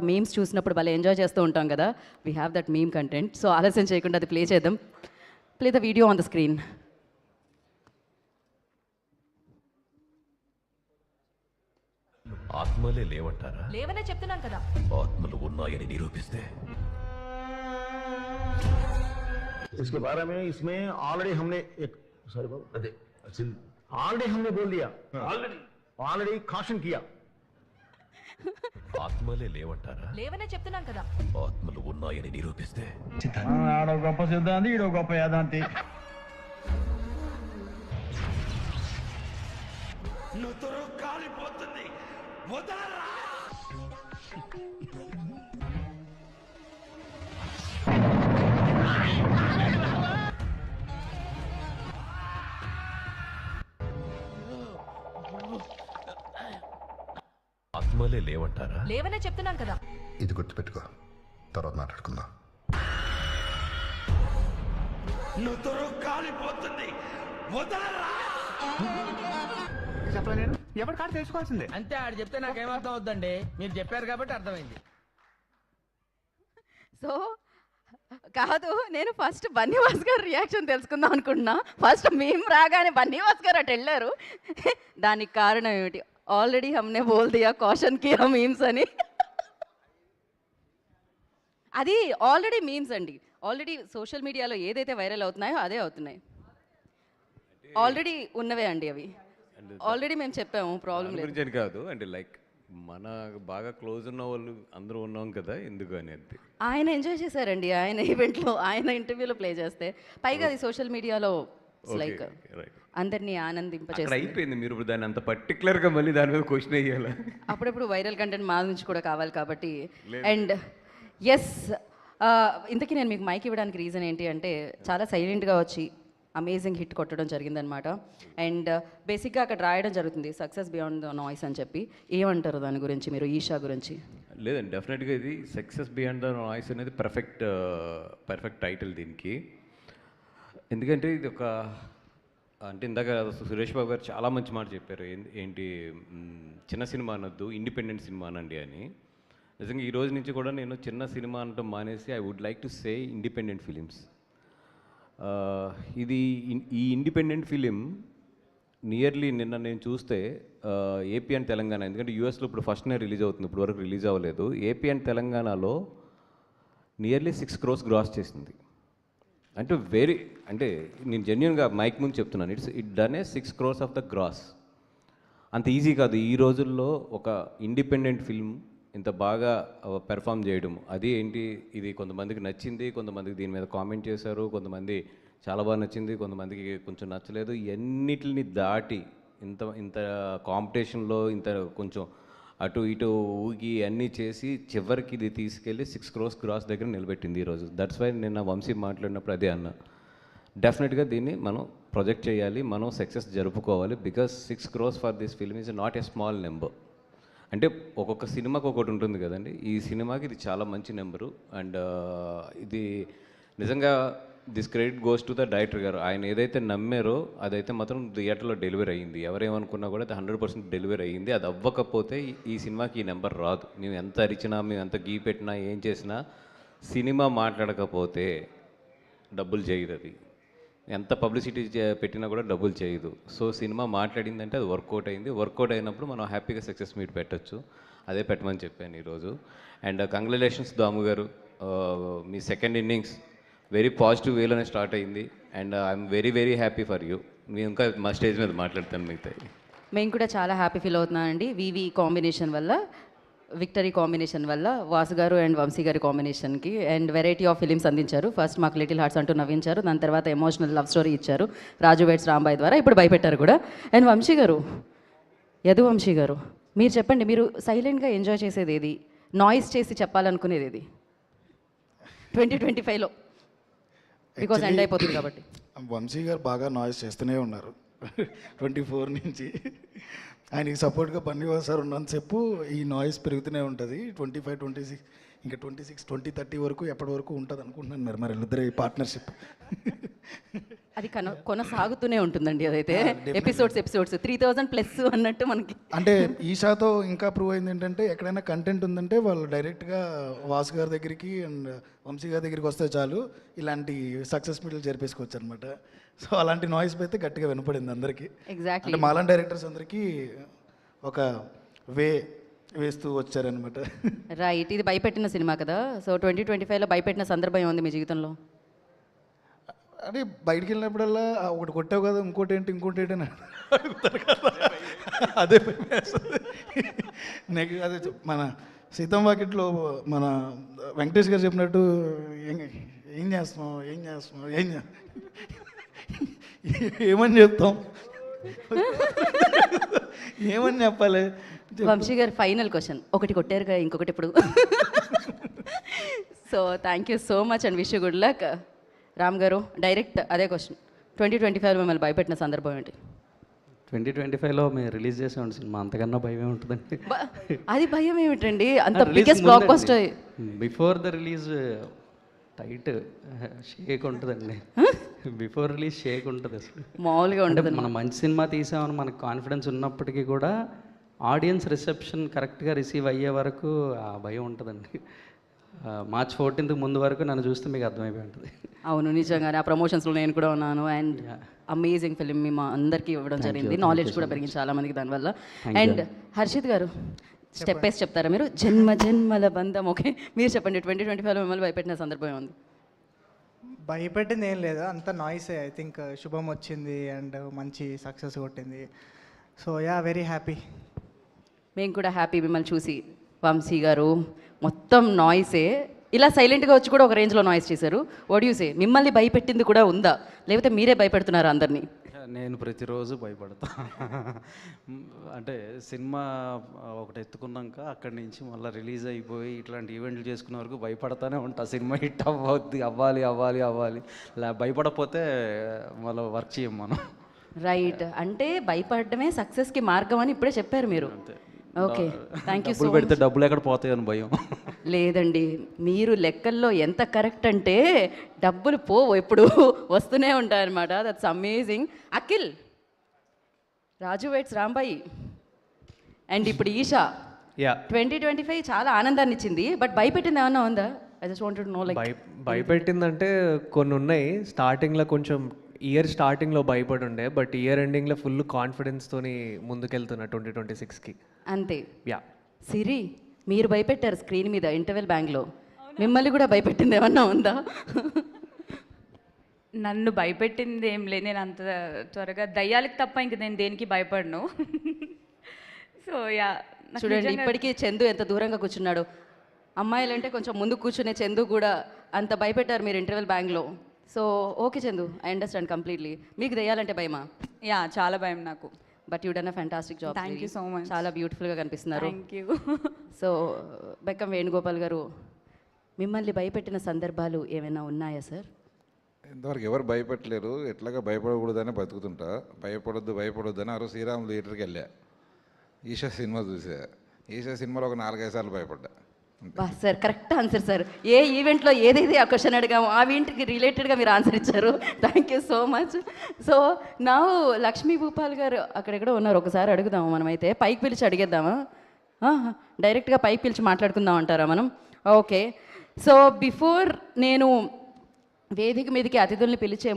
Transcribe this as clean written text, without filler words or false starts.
Memes చూసినప్పుడు భలే enjoy చేస్తూ ఉంటాం కదా. We have that meme content. So ఆలస్యం చేయకుండా అది ప్లే చేద్దాం. Play the video on the screen. ఆత్మలే లేవంటారా? లేవనే చెప్తున్నాం కదా. ఆత్మలు ఉన్నాయని నిరూపిస్తే इसके बारे में इसमें ऑलरेडी हमने एक सॉरी बाबू ऑलरेडी हमने बोल दिया, ऑलरेडी caution किया. ఆత్మలే లేవంటారా? లేవనే చెప్తున్నాం కదా. ఆత్మలు ఉన్నాయని నిరూపిస్తే ఆడో గొప్ప సిద్ధాంతి, ఈడో గొప్ప యాదాంతి. నుదురు కాలిపోతుంది, వదలరా. ఆత్మలే లేవంటారా? లేవనే చెప్తున్నాం కదా. ఇది గుర్తుపెట్టుకో, తర్వాత మాట్లాడుకుందాం. నుదురు కాలిపోతుంది, వదలరా. చెప్పలే నేను ఎవరి కాడ తెలుసుకోవాల్సిందే. అంతే, ఆడు చెప్తే నాకేమర్థం అవుద్దండి, మీరు చెప్పారు కాబట్టి అర్థమైంది. సో కాదు, నేను ఫస్ట్ బన్నీవాస్ గారు రియాక్షన్ తెలుసుకుందాం అనుకుంటున్నా. ఫస్ట్ మేము రాగానే బన్నీవాస్ గారు అటు వెళ్ళారు. దానికి కారణం ఏమిటి? ఆల్రెడీ హమ్నే బోల్ దియా కాషన్ కియా మీమ్స్ అని. అది ఆల్రెడీ మీమ్స్ అండి. ఆల్రెడీ సోషల్ మీడియాలో ఏదైతే వైరల్ అవుతున్నాయో అదే అవుతున్నాయి. ఆల్రెడీ ఉన్నవే అండి అవి. ఆల్రెడీ మేము చెప్పాము, ప్రాబ్లం లేదు. గురించి కాదు అంటే లైక్ మన బాగా క్లోజ్ ఉన్న వాళ్ళు అందరూ ఉన్నాం కదా, ఎందుకు అనేది. ఆయన ఎంజాయ్ చేశారండి ఆయన ఈవెంట్లో, ఆయన ఇంటర్వ్యూలో ప్లే చేస్తే. పైగా అది సోషల్ మీడియాలో లైక్ అందరినీ ఆనందింపచేస్తారు. అయిపోయింది, మీరు ఇప్పుడు దాన్ని అంత పర్టికులర్గా మళ్ళీ దాని మీద క్వశ్చన్ అయ్యాలా? అప్పుడప్పుడు వైరల్ కంటెంట్ మా నుంచి కూడా కావాలి కాబట్టి. అండ్ ఎస్, ఇంతకీ నేను మీకు మైక్ ఇవ్వడానికి రీజన్ ఏంటి అంటే, చాలా సైలెంట్గా వచ్చి అమేజింగ్ హిట్ కొట్టడం జరిగిందనమాట. అండ్ బేసిక్గా అక్కడ రాయడం జరుగుతుంది సక్సెస్ బియాండ్ ద నాయిస్ అని చెప్పి. ఏమంటారు దాని గురించి మీరు, ఈషా గురించి? లేదండి, డెఫినెట్గా ఇది సక్సెస్ బియాండ్ ద నాయిస్ అనేది పర్ఫెక్ట్ టైటిల్ దీనికి. ఎందుకంటే ఇది ఒక అంటే ఇందాక సురేష్ బాబు గారు చాలా మంచి మాట చెప్పారు. ఏంటి చిన్న సినిమా అనొద్దు, ఇండిపెండెంట్ సినిమా అనండి అని. నిజంగా ఈ రోజు నుంచి కూడా నేను చిన్న సినిమా అనటం మానేసి I would like to say independent films. ఇది ఈ ఇండిపెండెంట్ ఫిలిం నియర్లీ నిన్న నేను చూస్తే ఏపీ అండ్ తెలంగాణ, ఎందుకంటే యూఎస్లో ఇప్పుడు ఫస్ట్నే రిలీజ్ అవుతుంది, ఇప్పుడు వరకు రిలీజ్ అవ్వలేదు. ఏపీ అండ్ తెలంగాణలో నియర్లీ 6 crores గ్రాస్ చేసింది. అంటే అంటే నేను జెన్యున్గా మైక్ ముందు చెప్తున్నాను, it done a 6 crores of the gross. అంత ఈజీ కాదు ఈ రోజుల్లో ఒక ఇండిపెండెంట్ ఫిల్మ్ ఇంత బాగా పెర్ఫామ్ చేయడం. అది ఏంటి, ఇది కొంతమందికి నచ్చింది, కొంతమందికి దీని మీద కామెంట్ చేశారు, కొంతమంది చాలా బాగా నచ్చింది, కొంతమందికి కొంచెం నచ్చలేదు. ఇవన్నిటిని దాటి ఇంత కాంపిటీషన్లో ఇంత కొంచెం అటు ఇటు ఊగి అన్నీ చేసి చివరికి ఇది తీసుకెళ్ళి 6 crores గ్రాస్ దగ్గర నిలబెట్టింది ఈరోజు. దట్స్ వై నిన్న వంశీ మాట్లాడినప్పుడు అదే అన్న, డెఫినెట్గా దీన్ని మనం ప్రొజెక్ట్ చేయాలి, మనం సక్సెస్ జరుపుకోవాలి. Because 6 crores for this film is not a small number. అంటే ఒక్కొక్క సినిమాకి ఒకటి ఉంటుంది కదండి, ఈ సినిమాకి ఇది చాలా మంచి నెంబరు. అండ్ ఇది నిజంగా this credit goes to the director గారు. ఆయన ఏదైతే నమ్మారో అదైతే మాత్రం థియేటర్లో డెలివరీ అయ్యింది. ఎవరేమనుకున్నా కూడా అది 100% డెలివరీ అయ్యింది. అది అవ్వకపోతే ఈ సినిమాకి ఈ నెంబర్ రాదు. మేము ఎంత అరిచినా, మేము ఎంత గీ పెట్టినా, ఏం చేసినా సినిమా మాట్లాడకపోతే డబ్బులు చేయదు. అది ఎంత పబ్లిసిటీ పెట్టినా కూడా డబ్బులు చేయదు. సో సినిమా మాట్లాడిందంటే అది వర్కౌట్ అయింది. వర్కౌట్ అయినప్పుడు మనం హ్యాపీగా సక్సెస్ మీట్ పెట్టచ్చు. అదే పెట్టమని చెప్పాను ఈరోజు. అండ్ కంగ్రాచులేషన్స్ దాము గారు, మీ సెకండ్ ఇన్నింగ్స్ వెరీ పాజిటివ్ వేలోనే స్టార్ట్ అయింది. And I'm very happy for you. మేము ఇంకా మా స్టేజ్ మీద మాట్లాడతాను మిగతా. మేము కూడా చాలా హ్యాపీ ఫీల్ అవుతున్నానండి. వివి కాంబినేషన్ వల్ల, విక్టరీ కాంబినేషన్ వల్ల, వాసు గారు అండ్ వంశీ గారి కాంబినేషన్కి అండ్ వెరైటీ ఆఫ్ ఫిలిమ్స్ అందించారు. ఫస్ట్ మాకు లిటిల్ హార్ట్స్ అంటూ నవ్వించారు, దాని తర్వాత ఎమోషనల్ లవ్ స్టోరీ ఇచ్చారు రాజు వెడ్స్ రాంబాయ్ ద్వారా, ఇప్పుడు భయపెట్టారు కూడా. అండ్ వంశీ గారు, యదువంశీ గారు, మీరు చెప్పండి, మీరు సైలెంట్గా ఎంజాయ్ చేసేది ఏది, నాయిస్ చేసి చెప్పాలనుకునేది ఏది 2025లో? బికాజ్ ఎండ్ అయిపోతుంది కాబట్టి. వంశీ గారు బాగా నాయిస్ చేస్తూనే ఉన్నారు 24 నుంచి. ఆయనకి సపోర్ట్గా బన్నీవాస్ సార్ ఉన్నంతసేపు ఈ నాయిస్ పెరుగుతూనే ఉంటుంది. 25, 26 ఇంకా 26, 20, 30 వరకు ఎప్పటి వరకు ఉంటుంది అనుకుంటున్నాను. మరి వీళ్ళిద్దరు ఈ పార్ట్నర్షిప్ అది కొనసాగుతూనే ఉంటుందండి అదైతే ఎపిసోడ్స్ 3000+ అన్నట్టు మనకి. అంటే ఈషాతో ఇంకా ప్రూవ్ అయింది ఏంటంటే ఎక్కడైనా కంటెంట్ ఉందంటే వాళ్ళు డైరెక్ట్గా వాసు గారి దగ్గరికి అండ్ వంశీ గారి దగ్గరికి వస్తే చాలు ఇలాంటి సక్సెస్ మీట్లు జరిపేసుకోవచ్చు అనమాట. సో అలాంటి నాయిస్ అయితే గట్టిగా వినపడింది అందరికీ. ఎగ్జాక్ట్లీ. అంటే మాలాంటి డైరెక్టర్స్ అందరికీ ఒక వేస్తూ వచ్చారనమాట. రైట్, ఇది భయపెట్టిన సినిమా కదా. సో 2025లో భయపెట్టిన సందర్భం ఏముంది మీ జీవితంలో? అంటే బయటికి వెళ్ళినప్పుడల్లా ఒకటి కొట్టావు కదా ఇంకోటి ఏంటి అని అడుగుతారు కదా, అదే నెక్స్ట్ అదే మన సీతం వాకిట్లో మన వెంకటేష్ గారు చెప్పినట్టు ఏం చేస్తున్నాం ఏమని చెప్తాం, ఏమని చెప్పాలి. వంశీ గారు ఫైనల్ క్వశ్చన్, ఒకటి కొట్టారు కదా ఇంకొకటి ఇప్పుడు. So thank you so much and wish you good luck. Ram గారు డైరెక్ట్ అదే క్వశ్చన్, 2025లో మిమ్మల్ని భయపెట్టిన సందర్భం ఏంటి? 2025లో మేము రిలీజ్ చేసాం సినిమా, అంతకన్నా భయం ఏముంటుందండి. అది భయం ఏమిటండి, అంత biggest blockbuster. Before the release tight shake ఉంటుందండి. బిఫోర్ రిలీజ్ షేక్ ఉంటుంది అసలు, మామూలుగా ఉంటుంది. మనం మంచి సినిమా తీసామని మనకు కాన్ఫిడెన్స్ ఉన్నప్పటికీ కూడా ఆడియన్స్ రిసెప్షన్ కరెక్ట్గా రిసీవ్ అయ్యే వరకు ఆ భయం ఉంటుందండి. మార్చ్ 14th ముందు వరకు నన్ను చూస్తే మీకు అర్థమైపోయి ఉంటుంది. అవును, నిజంగానే ఆ ప్రమోషన్స్లో నేను కూడా ఉన్నాను. అండ్ అమేజింగ్ ఫిలిం మీ మా అందరికీ ఇవ్వడం జరిగింది, నాలెడ్జ్ కూడా పెరిగింది చాలా మందికి దానివల్ల. అండ్ హర్షిత్ గారు స్టెప్ వైస్ చెప్తారా మీరు? జన్మల బంధం. ఓకే, మీరు చెప్పండి, 2025లో మిమ్మల్ని భయపెట్టిన సందర్భం ఉంది? భయపెట్టింది ఏం లేదు, అంత నాయిసే. ఐ థింక్ శుభం వచ్చింది అండ్ మంచి సక్సెస్ కొట్టింది. So yeah, very happy. మేము కూడా హ్యాపీ మిమ్మల్ని చూసి. వంశీ గారు మొత్తం నాయిసే, ఇలా సైలెంట్గా వచ్చి కూడా ఒక రేంజ్లో నాయిస్ చేశారు. వాట్ యూ సే, మిమ్మల్ని భయపెట్టింది కూడా ఉందా, లేకపోతే మీరే భయపెడుతున్నారు అందరినీ? నేను ప్రతిరోజు భయపడతా. అంటే సినిమా ఒకటి ఎత్తుకున్నాక అక్కడి నుంచి మళ్ళీ రిలీజ్ అయిపోయి ఇట్లాంటి ఈవెంట్లు చేసుకునే వరకు భయపడతానే ఉంటా. సినిమా హిట్ అవ్వాలి. భయపడకపోతే మళ్ళీ వర్క్ చేయం మనం. రైట్, అంటే భయపడటమే సక్సెస్కి మార్గం అని ఇప్పుడే చెప్పారు మీరు. Okay, thank you so much. పెడితే డబ్బులు ఎక్కడ పోతాయని భయం. లేదండి, మీరు లెక్కల్లో ఎంత కరెక్ట్ అంటే డబ్బులు పోవు, ఎప్పుడు వస్తూనే ఉంటాయన్నమాట. That's amazing. Akhil, Raju weights Rambai and ఇప్పుడు ఈషా. 2025 చాలా ఆనందాన్ని ఇచ్చింది, బట్ భయపెట్టింది ఏమన్నా ఉందా? I just wanted to know. Like భయపెట్టిందంటే కొన్ని ఉన్నాయి. స్టార్టింగ్లో కొంచెం ఇయర్ స్టార్టింగ్లో భయపడి ఉండే, బట్ ఇయర్ ఎండింగ్లో ఫుల్ కాన్ఫిడెన్స్తోని ముందుకెళ్తున్నా 2026కి. అంతే. యా. సిరి, మీరు భయపెట్టారు స్క్రీన్ మీద ఇంటర్వెల్ బ్యాంక్లో, మిమ్మల్ని కూడా భయపెట్టింది ఏమన్నా ఉందా? నన్ను భయపెట్టింది ఏం లేదు, నేను అంత త్వరగా దయ్యాలకు తప్ప ఇంక నేను దేనికి భయపడను. సో యా, చూడండి ఇప్పటికీ చందు ఎంత దూరంగా కూర్చున్నాడు. అమ్మాయిలంటే కొంచెం ముందు కూర్చునే చందు కూడా అంత భయపెట్టారు మీరు ఇంటర్వెల్ బ్యాంక్లో. So okay Chandu, I understand completely. మీకు దెయ్యాలంటే భయమా? యా, చాలా భయం నాకు. But you done a fantastic job. Thank you so much. చాలా బ్యూటిఫుల్గా కనిపిస్తున్నారు. Thank you. So Bekkam Venugopal గారు, మిమ్మల్ని భయపెట్టిన సందర్భాలు ఏమైనా ఉన్నాయా సార్? ఇంతవరకు ఎవరు భయపెట్టలేరు, ఎట్లాగా భయపడకూడదని బతుకుతుంటా. భయపడొద్దు అని ఆ రోజు శ్రీరామ్ థియేటర్కి వెళ్ళా, ఈషా సినిమా చూసా. ఈషా సినిమాలో ఒక 4-5 సార్లు భయపడ్డా. బా సార్, కరెక్ట్ ఆన్సర్ సార్. ఏ ఈవెంట్లో ఏదైతే ఆ క్వశ్చన్ అడిగామో ఆ ఈవెంట్కి రిలేటెడ్గా మీరు ఆన్సర్ ఇచ్చారు. Thank you so much. So నా లక్ష్మీ భూపాల్ గారు అక్కడెక్కడో ఉన్నారు, ఒకసారి అడుగుదాము మనమైతే. పైకి పిలిచి అడిగేద్దామా? డైరెక్ట్గా పైకి పిలిచి మాట్లాడుకుందాం అంటారా మనం? ఓకే. సో బిఫోర్ నేను వేదిక మీదకి అతిథుల్ని పిలిచే